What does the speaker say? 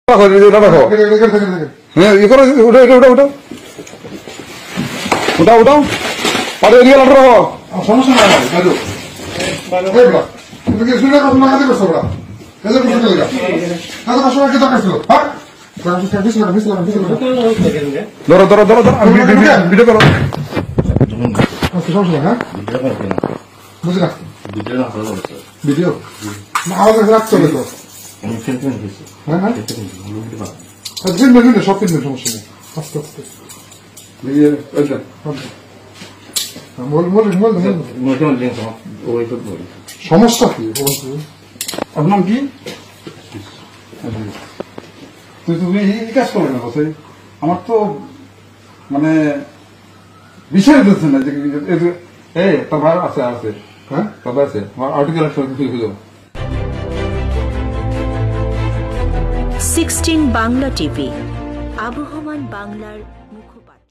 রাখো হ্যাঁ ই করো উঠো উঠো উঠো উঠাও উঠাও আর এদিকে লাঠি রাখো সমস্যা নাই দাদু তুমি কি শুনে কথা লাগাতে করছো ওরা এলে কিছু লাগা এত কষ্ট কি দরকার ছিল হ্যাঁ ধরো ধরো ধরো ধরো আমি ভিডিও করো সমস্যা হ্যাঁ বুঝি না ভিডিও আওয়াজ রাখতে হবে তো হ্যাঁ হ্যাঁ সব কিনবেন সমস্যা নেই আস্তে আস্তে সমস্যা কি আপনার নাম কি তুমি এই কাজ করবে না বসে আমার তো মানে বিষয় দিচ্ছে না যে এই তোর ভাই আছে আছে হ্যাঁ তোর ভাই আছে আমার আর্টিকেল 16 বাংলা টিভি আবহমান বাংলার মুখপাত্র।